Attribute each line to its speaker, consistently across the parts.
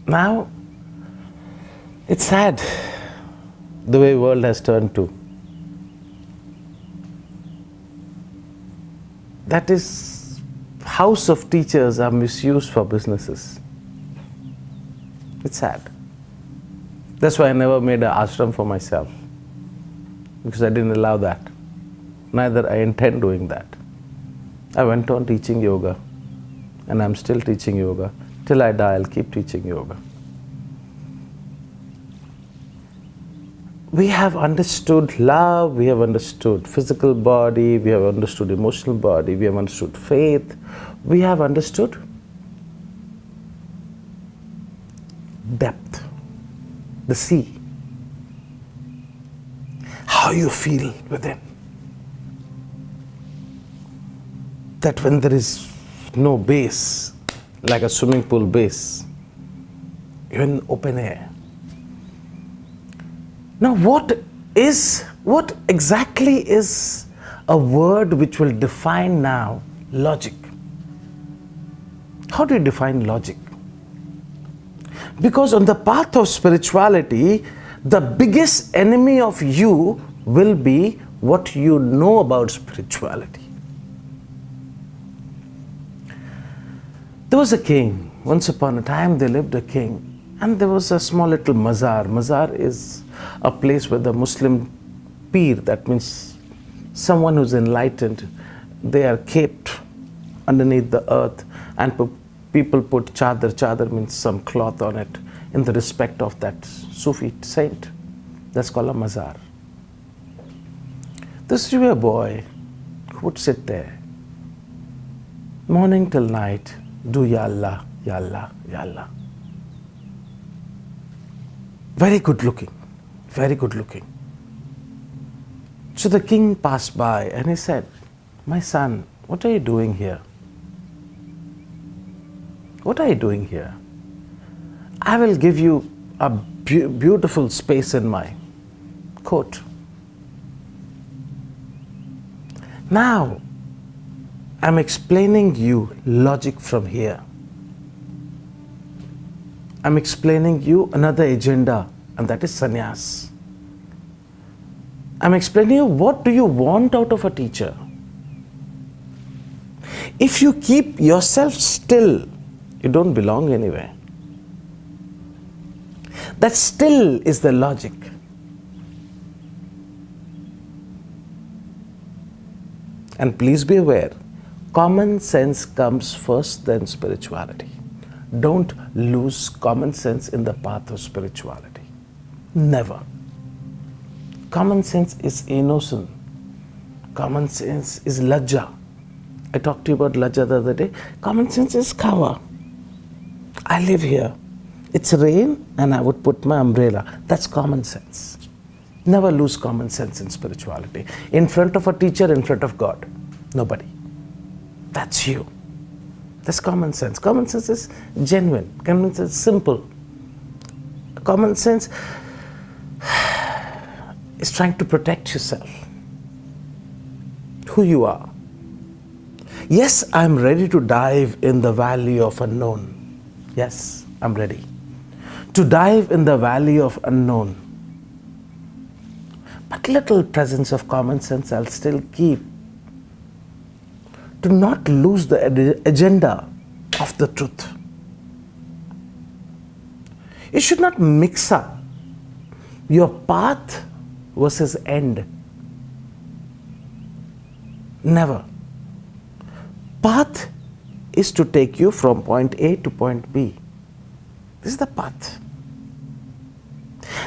Speaker 1: Now, it's sad the way the world has turned to. That is, house of teachers are misused for businesses. It's sad. That's why I never made an ashram for myself, because I didn't allow that. Neither I intend doing that. I went on teaching yoga, and I'm still teaching yoga. Till I die, I'll keep teaching yoga. We have understood love, we have understood physical body, we have understood emotional body, we have understood faith, we have understood depth, the sea, how you feel within. That when there is no base, like a swimming pool base, you're in open air. Now what exactly is a word which will define now logic? How do you define logic? Because on the path of spirituality, the biggest enemy of you will be what you know about spirituality. There was a king. Once upon a time there lived a king, and there was a small little mazar. Mazar is a place where the Muslim peer, that means someone who's enlightened, they are kept underneath the earth, and people put chadar. Chadar means some cloth on it in the respect of that Sufi saint. That's called a mazar. This was a boy who would sit there morning till night, do Ya Allah, Ya Allah, Ya Allah. Very good looking, very good looking. So the king passed by and he said, "My son, what are you doing here? What are you doing here? I will give you a beautiful space in my court. Now, I'm explaining you logic from here. I'm explaining you another agenda, and that is sannyas. I'm explaining you what do you want out of a teacher. If you keep yourself still, you don't belong anywhere. That still is the logic. And please be aware, common sense comes first, then spirituality. Don't lose common sense in the path of spirituality. Never. Common sense is innocent. Common sense is lajja. I talked to you about lajja the other day. Common sense is kava. I live here. It's rain and I would put my umbrella. That's common sense. Never lose common sense in spirituality. In front of a teacher, in front of God. Nobody. That's you. That's common sense. Common sense is genuine. Common sense is simple. Common sense is trying to protect yourself. Who you are. Yes, I'm ready to dive in the valley of unknown. Yes, I'm ready to dive in the valley of unknown. But little presence of common sense I'll still keep to not lose the agenda of the truth. You should not mix up your path versus end. Never. Path is to take you from point A to point B. This is the path.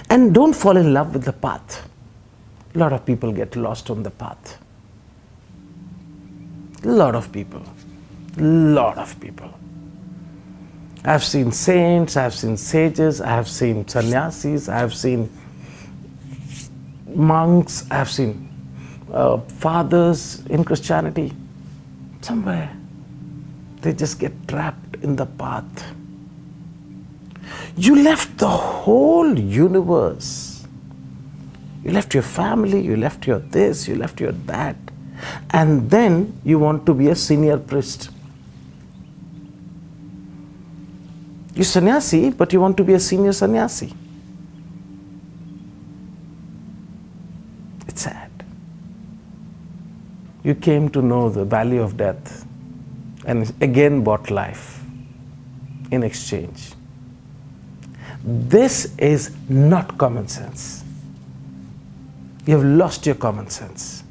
Speaker 1: And don't fall in love with the path. A lot of people get lost on the path. A lot of people. I've seen saints, I've seen sages, I've seen sannyasis, I've seen monks, I've seen fathers in Christianity. Somewhere they just get trapped in the path. You left the whole universe. You left your family, you left your this, you left your that. And then you want to be a senior priest. You're sannyasi, but you want to be a senior sannyasi. It's sad. You came to know the value of death and again bought life in exchange. This is not common sense. You have lost your common sense.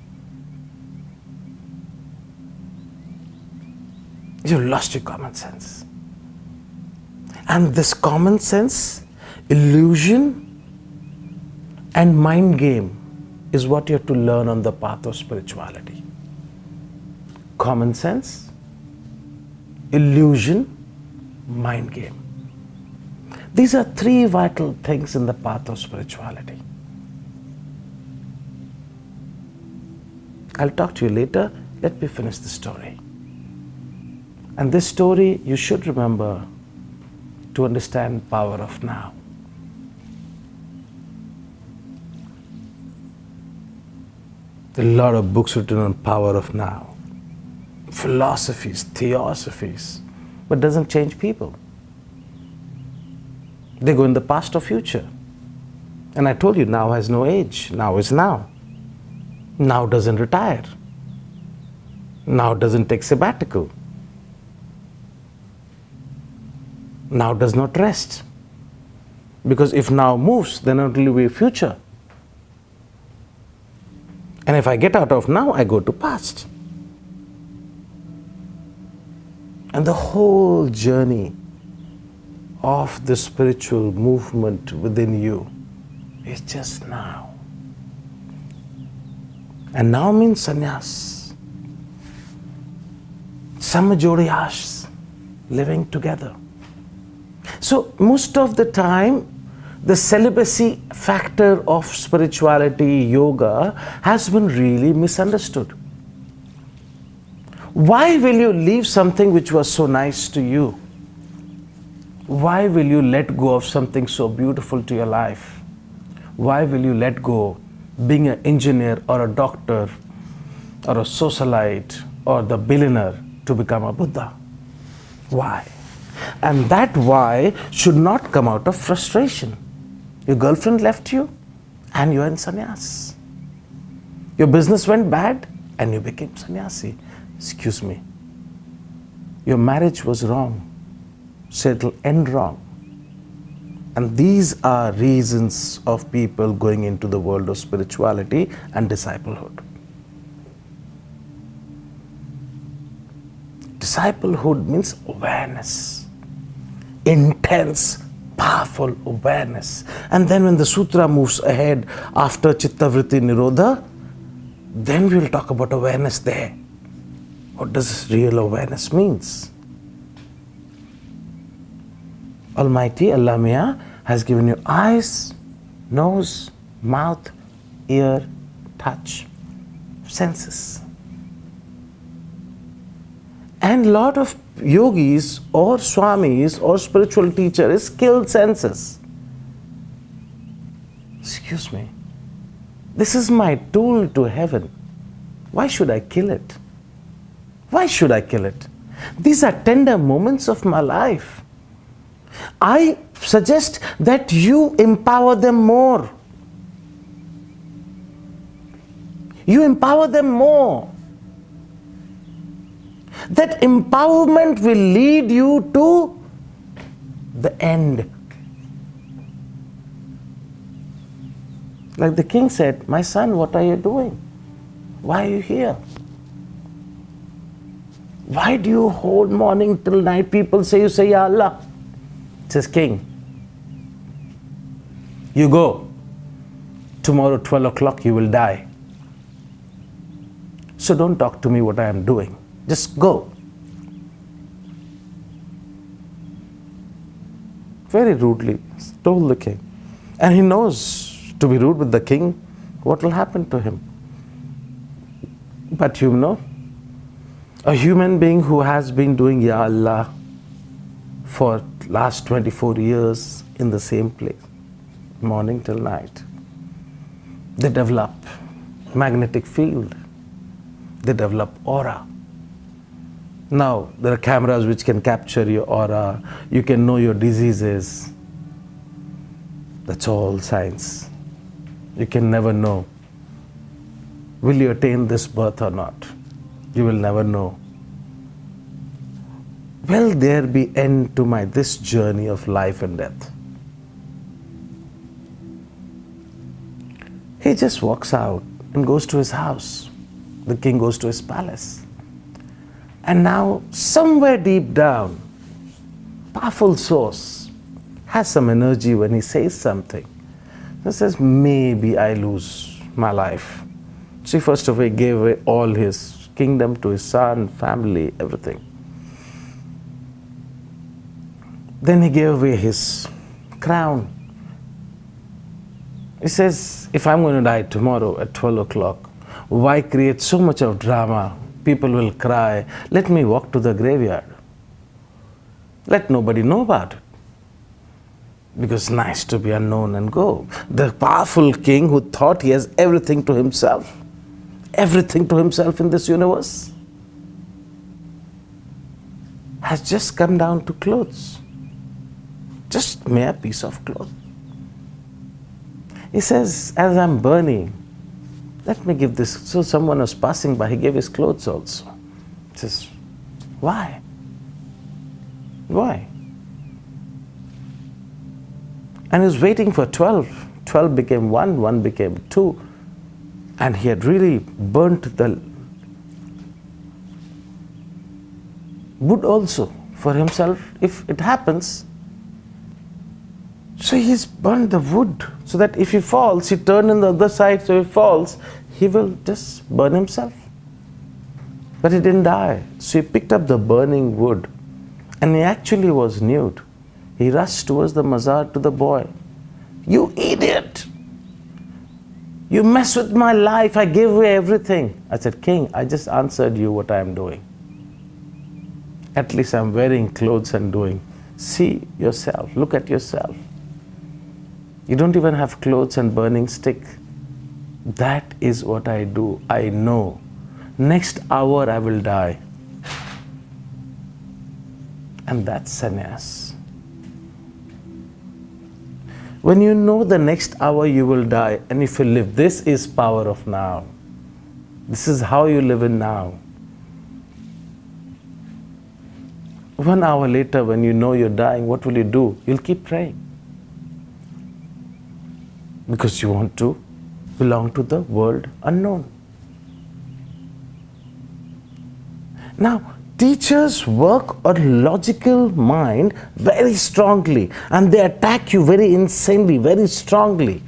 Speaker 1: You've lost your common sense. And this common sense, illusion, and mind game is what you have to learn on the path of spirituality. Common sense, illusion, mind game. These are three vital things in the path of spirituality. I'll talk to you later. Let me finish the story. And this story you should remember to understand power of now. There are a lot of books written on power of now. Philosophies, theosophies, but doesn't change people. They go in the past or future. And I told you, now has no age. Now is now. Now doesn't retire. Now doesn't take sabbatical. Now does not rest. Because if now moves, then it will be future. And if I get out of now, I go to past. And the whole journey of the spiritual movement within you is just now. And now means sannyas. Samajodiyas, living together. So most of the time, the celibacy factor of spirituality, yoga, has been really misunderstood. Why will you leave something which was so nice to you? Why will you let go of something so beautiful to your life? Why will you let go being an engineer or a doctor or a socialite or the billionaire to become a Buddha? Why? And that why should not come out of frustration. Your girlfriend left you and you are in sannyas. Your business went bad and you became sannyasi. Excuse me. Your marriage was wrong. So it will end wrong. And these are reasons of people going into the world of spirituality and disciplehood. Disciplehood means awareness. Intense, powerful awareness. And then when the sutra moves ahead after chitta vritti nirodha, then we will talk about awareness there. What does real awareness means? Almighty Allah Mia has given you eyes, nose, mouth, ear, touch, senses. And a lot of yogis or swamis or spiritual teachers kill senses. Excuse me. This is my tool to heaven. Why should I kill it? Why should I kill it? These are tender moments of my life. I suggest that you empower them more. You empower them more. That empowerment will lead you to the end. Like the king said, my son, what are you doing? Why are you here? Why do you hold morning till night? People say, you say, Ya Allah. It says, king, you go. Tomorrow, 12 o'clock, you will die. So don't talk to me what I am doing. Just go. Very rudely told the king. And he knows to be rude with the king, what will happen to him. But you know, a human being who has been doing Ya Allah for last 24 years in the same place, morning till night, they develop magnetic field, they develop aura. Now, there are cameras which can capture your aura, you can know your diseases. That's all science. You can never know. Will you attain this birth or not? You will never know. Will there be end to this journey of life and death? He just walks out and goes to his house. The king goes to his palace. And now, somewhere deep down, powerful source has some energy when he says something. He says, maybe I lose my life. See, first of all, he gave away all his kingdom to his son, family, everything. Then he gave away his crown. He says, if I'm going to die tomorrow at 12 o'clock, why create so much of drama? People will cry. Let me walk to the graveyard. Let nobody know about it. Because it's nice to be unknown and go. The powerful king who thought he has everything to himself in this universe, has just come down to clothes. Just mere piece of cloth. He says, as I'm burning, let me give this. So someone was passing by, he gave his clothes also. He says, why? Why? And he was waiting for 12. 12 became 1, 1 became 2. And he had really burnt the wood also for himself if it happens. So he's burned the wood so that if he falls, he turned on the other side, so if he falls, he will just burn himself. But he didn't die. So he picked up the burning wood and he actually was nude. He rushed towards the mazar to the boy. You idiot! You mess with my life, I gave away everything. I said, King, I just answered you what I am doing. At least I'm wearing clothes and doing. See yourself, look at yourself. You don't even have clothes and burning stick. That is what I do. I know. Next hour I will die. And that's sannyas. When you know the next hour you will die, and if you live, this is power of now. This is how you live in now. 1 hour later, when you know you're dying, what will you do? You'll keep praying. Because you want to belong to the world unknown. Now, teachers work on logical mind very strongly, and they attack you very insanely, very strongly.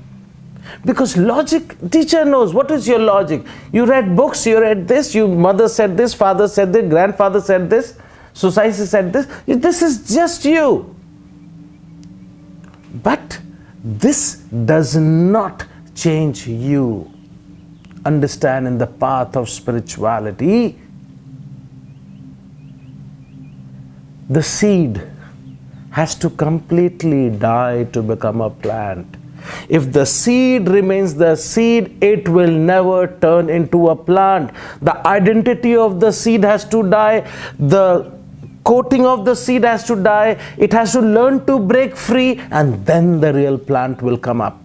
Speaker 1: Because logic, teacher knows what is your logic. You read books, you read this, your mother said this, father said this, grandfather said this, society said this. This is just you. But this does not change you. Understand, in the path of spirituality, the seed has to completely die to become a plant. If the seed remains the seed, it will never turn into a plant. The identity of the seed has to die. The coating of the seed has to die. It has to learn to break free, and then the real plant will come up.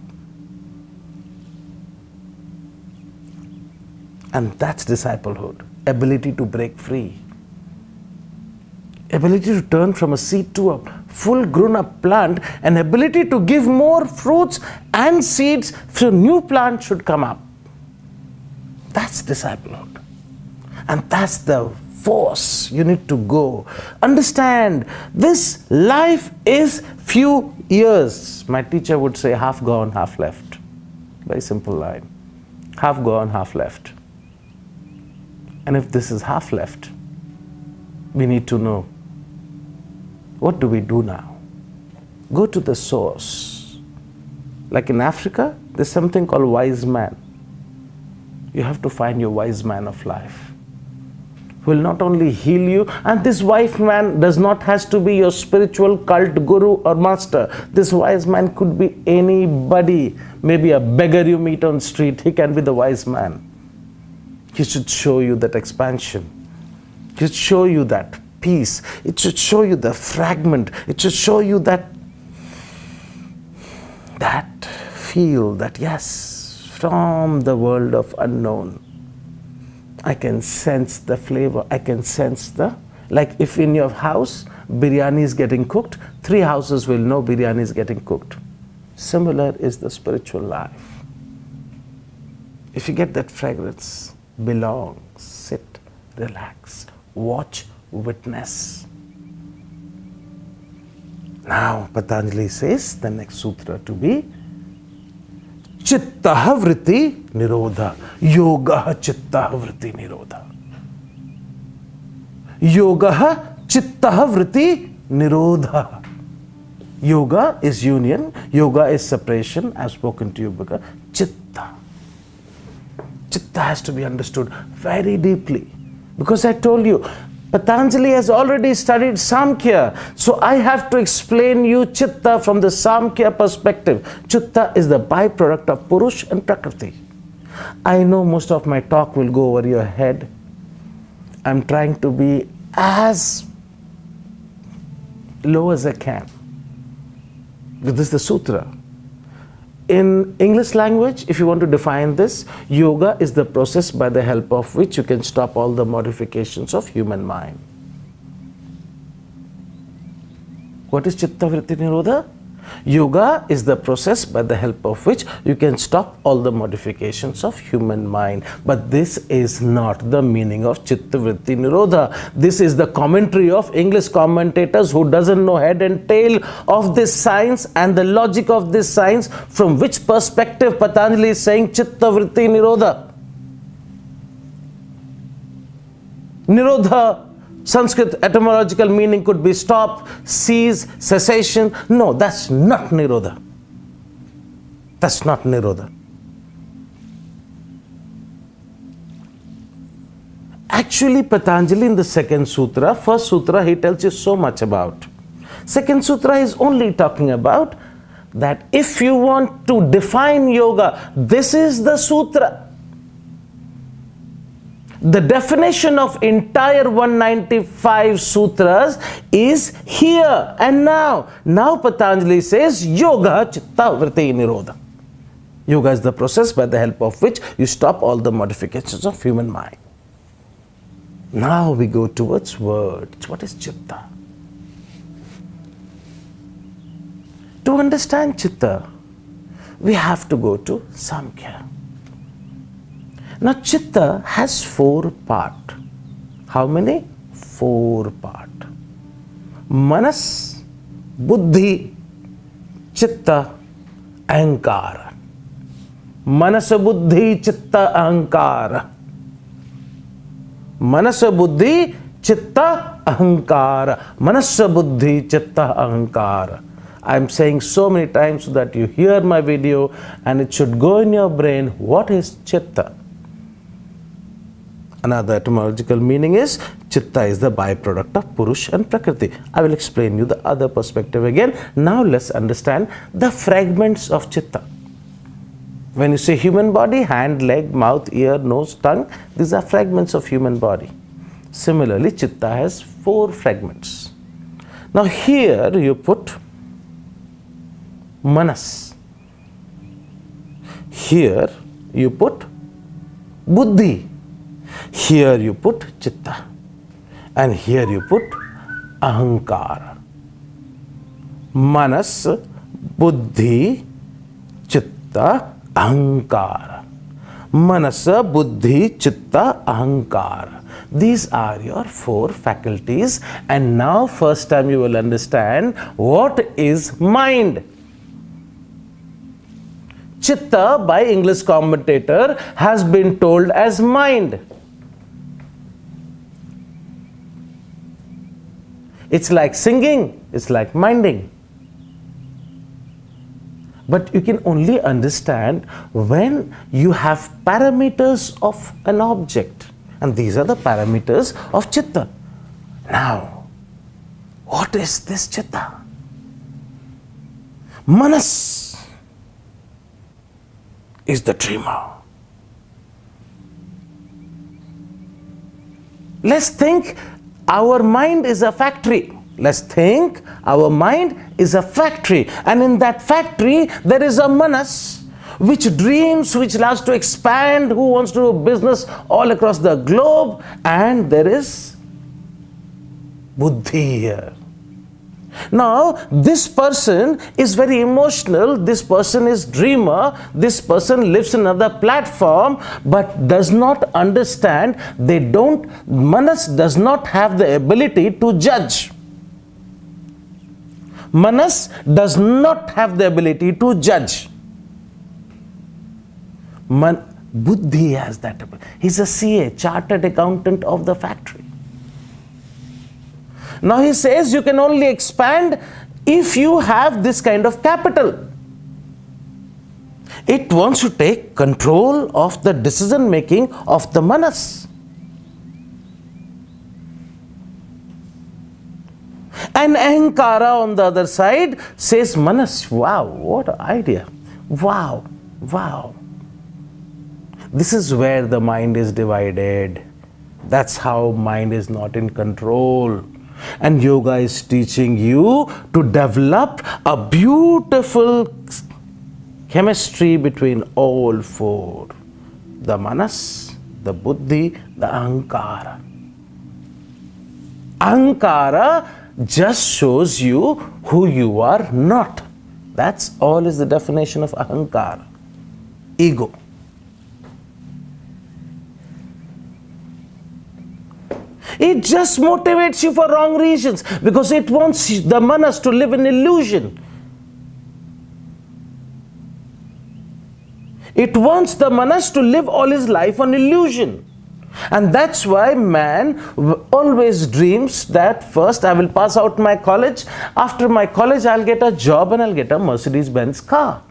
Speaker 1: And that's disciplehood. Ability to break free. Ability to turn from a seed to a full grown up plant, and ability to give more fruits and seeds so new plant should come up. That's disciplehood. And that's the force you need to go. Understand, this life is few years. My teacher would say half gone, half left. Very simple line. Half gone, half left. And if this is half left, we need to know, what do we do now? Go to the source. Like in Africa, there's something called wise man. You have to find your wise man of life. Who will not only heal you, and this wise man does not has to be your spiritual cult guru or master. This wise man could be anybody. Maybe a beggar you meet on street, he can be the wise man. He should show you that expansion. It should show you that peace. It should show you the fragment. It should show you that feel that yes, from the world of unknown, I can sense the flavor. I can sense like if in your house, biryani is getting cooked, 3 houses will know biryani is getting cooked. Similar is the spiritual life. If you get that fragrance, belong, sit, relax, watch, witness. Now Patanjali says the next sutra to be chitta vritti nirodha. Yoga chitta vritti nirodha. Yoga chitta vritti nirodha. Yoga is union. Yoga is separation. I've spoken to you before. Chitta. Chitta has to be understood very deeply. Because I told you, Patanjali has already studied Samkhya. So I have to explain you Chitta from the Samkhya perspective. Chitta is the byproduct of Purush and Prakriti. I know most of my talk will go over your head. I'm trying to be as low as I can. This is the sutra. In English language, if you want to define this, yoga is the process by the help of which you can stop all the modifications of human mind. What is chitta vritti nirodha? Yoga is the process by the help of which you can stop all the modifications of human mind. But this is not the meaning of chitta vritti nirodha. This is the commentary of English commentators who doesn't know head and tail of this science and the logic of this science, from which perspective Patanjali is saying chitta vritti nirodha. Nirodha, Sanskrit etymological meaning could be stop, cease, cessation. No, that's not Nirodha. That's not Nirodha. Actually, Patanjali in the second sutra, first sutra he tells you so much about. Second sutra is only talking about that if you want to define yoga, this is the sutra. The definition of entire 195 sutras is here and now. Now Patanjali says yoga chitta vritti nirodha. Yoga is the process by the help of which you stop all the modifications of human mind. Now we go towards words. What is chitta? To understand chitta, we have to go to Samkhya. Now chitta has 4 parts. How many? 4 parts. Manas, buddhi, chitta, ahankara. Manas, buddhi, chitta, ahankara. Manas, buddhi, chitta, ahankara. Manas, buddhi, chitta, ahankara. I'm saying so many times so that you hear my video and it should go in your brain. What is chitta? Another etymological meaning is chitta is the byproduct of Purush and Prakriti. I will explain you the other perspective again. Now let's understand the fragments of chitta. When you say human body, hand, leg, mouth, ear, nose, tongue, these are fragments of human body. Similarly, chitta has 4 fragments. Now here you put manas. Here you put buddhi. Here you put chitta. And here you put ahankara. Manas, buddhi, chitta, ahankara. Manasa, buddhi, chitta, ahankara. These are your 4 faculties. And now first time you will understand what is mind. Chitta by English commentator has been told as mind. It's like singing, it's like minding. But you can only understand when you have parameters of an object. And these are the parameters of chitta. Now, what is this chitta? Manas is the dreamer. Let's think Our mind is a factory. Let's think, our mind is a factory, and in that factory there is a manas which dreams, which loves to expand, who wants to do business all across the globe, and there is buddhi here. Now, this person is very emotional, this person is dreamer, this person lives in another platform, but does not understand, manas does not have the ability to judge. Manas does not have the ability to judge. Buddhi has that ability. He's a CA, chartered accountant of the factory. Now he says you can only expand if you have this kind of capital. It wants to take control of the decision making of the manas. And ahankara on the other side says, manas, wow, what an idea. Wow, wow. This is where the mind is divided. That's how mind is not in control. And yoga is teaching you to develop a beautiful chemistry between all four. The manas, the buddhi, the ahankara. Ahankara just shows you who you are not. That's all is the definition of ahankara. Ego. It just motivates you for wrong reasons because it wants the manas to live in illusion. It wants the manas to live all his life on illusion. And that's why man always dreams that first I will pass out my college. After my college I'll get a job and I'll get a Mercedes-Benz car.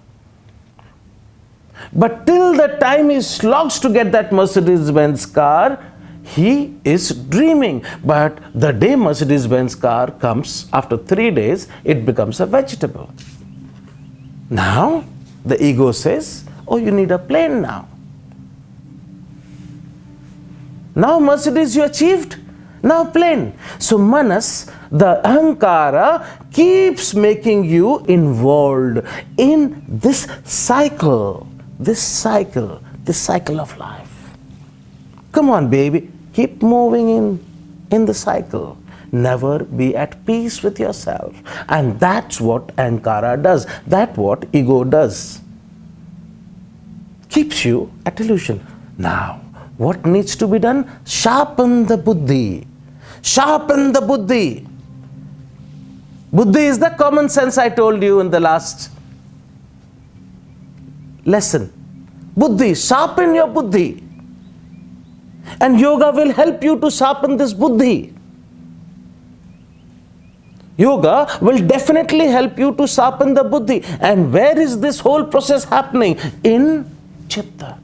Speaker 1: But till the time he slogs to get that Mercedes-Benz car, he is dreaming. But the day Mercedes-Benz car comes, after 3 days, it becomes a vegetable. Now, the ego says, oh, you need a plane now. Now Mercedes you achieved, now plane. So manas, the ahankara, keeps making you involved in this cycle of life. Come on, baby. Keep moving in the cycle. Never be at peace with yourself. And that's what ahankara does. That's what ego does. Keeps you at illusion. Now, what needs to be done? Sharpen the buddhi. Sharpen the buddhi. Buddhi is the common sense I told you in the last lesson. Buddhi, sharpen your buddhi. And yoga will help you to sharpen this buddhi. Yoga will definitely help you to sharpen the buddhi. And where is this whole process happening? In chitta.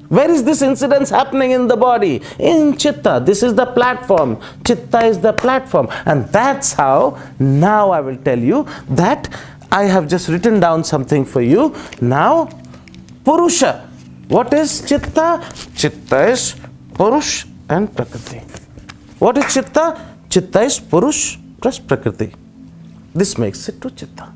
Speaker 1: Where is this incidence happening in the body? In chitta. This is the platform. Chitta is the platform. And that's how, now I will tell you that I have just written down something for you. Now, Purusha. What is chitta? Chitta is Purush and Prakriti. What is chitta? Chitta is Purush plus Prakriti. This makes it to chitta.